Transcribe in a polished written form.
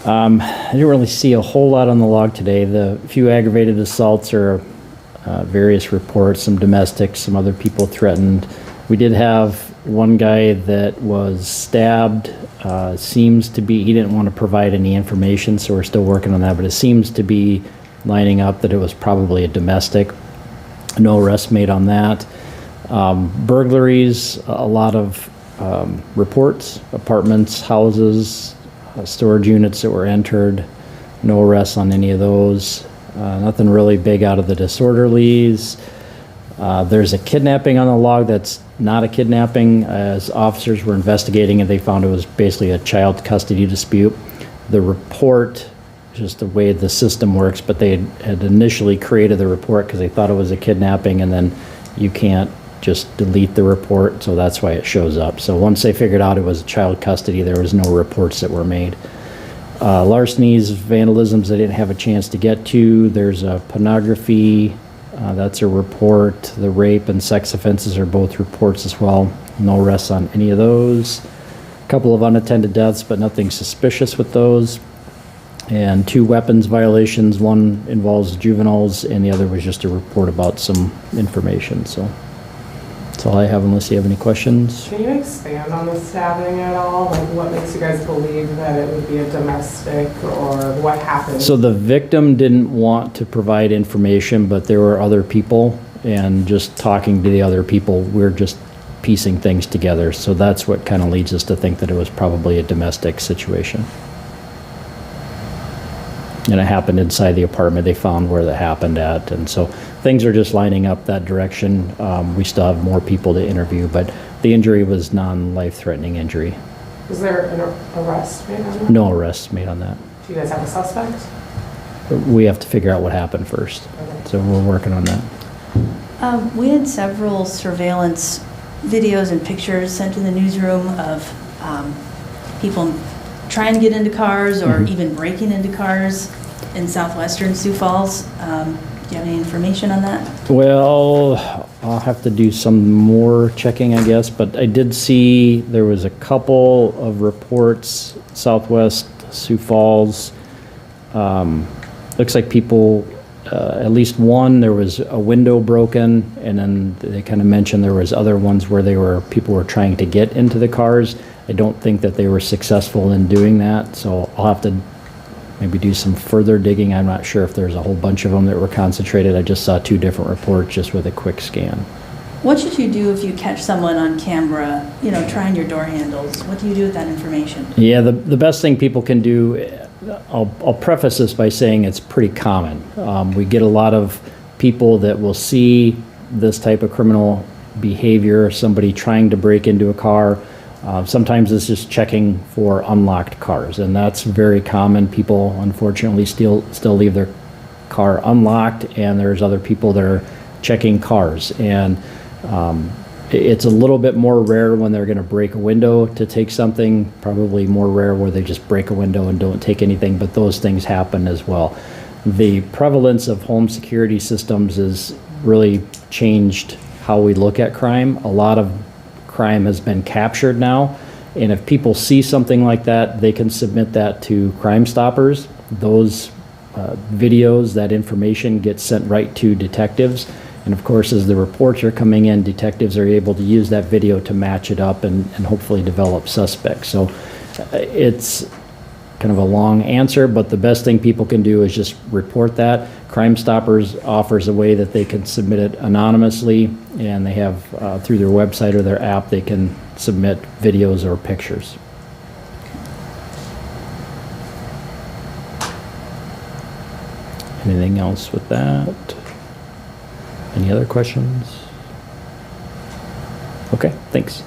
I didn't really see a whole lot on the log today. The few aggravated assaults are various reports, some domestic, some other people threatened. We did have one guy that was stabbed. Seems to be, he didn't want to provide any information, so we're still working on that, but it seems to be lining up that it was probably a domestic. No arrest made on that. Burglaries, a lot of reports, apartments, houses, storage units that were entered. No arrests on any of those. Nothing really big out of the disorderlies. There's a kidnapping on the log that's not a kidnapping. As officers were investigating it, they found it was basically a child custody dispute. The report, just the way the system works, but they had initially created the report because they thought it was a kidnapping, and then you can't just delete the report, so that's why it shows up. So once they figured out it was child custody, there was no reports that were made. Larcenies, vandalisms, they didn't have a chance to get to. There's a pornography, that's a report. The rape and sex offenses are both reports as well. No arrests on any of those. A couple of unattended deaths, but nothing suspicious with those. And 2 weapons violations. One involves juveniles, and the other was just a report about some information. So that's all I have, unless you have any questions. Can you expand on the stabbing at all? Like, what makes you guys believe that it would be a domestic, or what happened? So the victim didn't want to provide information, but there were other people, and just talking to the other people, we're just piecing things together. So that's what kind of leads us to think that it was probably a domestic situation. And it happened inside the apartment. They found where that happened at. And so things are just lining up that direction. We still have more people to interview, but the injury was non-life-threatening injury. Was there an arrest made on that? No arrests made on that. Do you guys have a suspect? We have to figure out what happened first. Okay. So we're working on that. We had several surveillance videos and pictures sent to the newsroom of people trying to get into cars or even breaking into cars in southwestern Sioux Falls. Do you have any information on that? Well, I'll have to do some more checking, I guess, but I did see there was a couple of reports, southwest Sioux Falls. Looks like people, at least one, there was a window broken, and then they kind of mentioned there was other ones where people were trying to get into the cars. I don't think that they were successful in doing that, so I'll have to maybe do some further digging. I'm not sure if there's a whole bunch of them that were concentrated. I just saw 2 different reports just with a quick scan. What should you do if you catch someone on camera, trying your door handles? What do you do with that information? Yeah, the best thing people can do, I'll preface this by saying it's pretty common. We get a lot of people that will see this type of criminal behavior, somebody trying to break into a car. Sometimes it's just checking for unlocked cars, and that's very common. People, unfortunately, still leave their car unlocked, and there's other people that are checking cars. And it's a little bit more rare when they're going to break a window to take something, probably more rare where they just break a window and don't take anything, but those things happen as well. The prevalence of home security systems has really changed how we look at crime. A lot of crime has been captured now, and if people see something like that, they can submit that to Crime Stoppers. Those videos, that information gets sent right to detectives, and of course, as the reports are coming in, detectives are able to use that video to match it up and hopefully develop suspects. So it's kind of a long answer, but the best thing people can do is just report that. Crime Stoppers offers a way that they can submit it anonymously, and they have through their website or their app, they can submit videos or pictures. Anything else with that? Any other questions? Okay, thanks.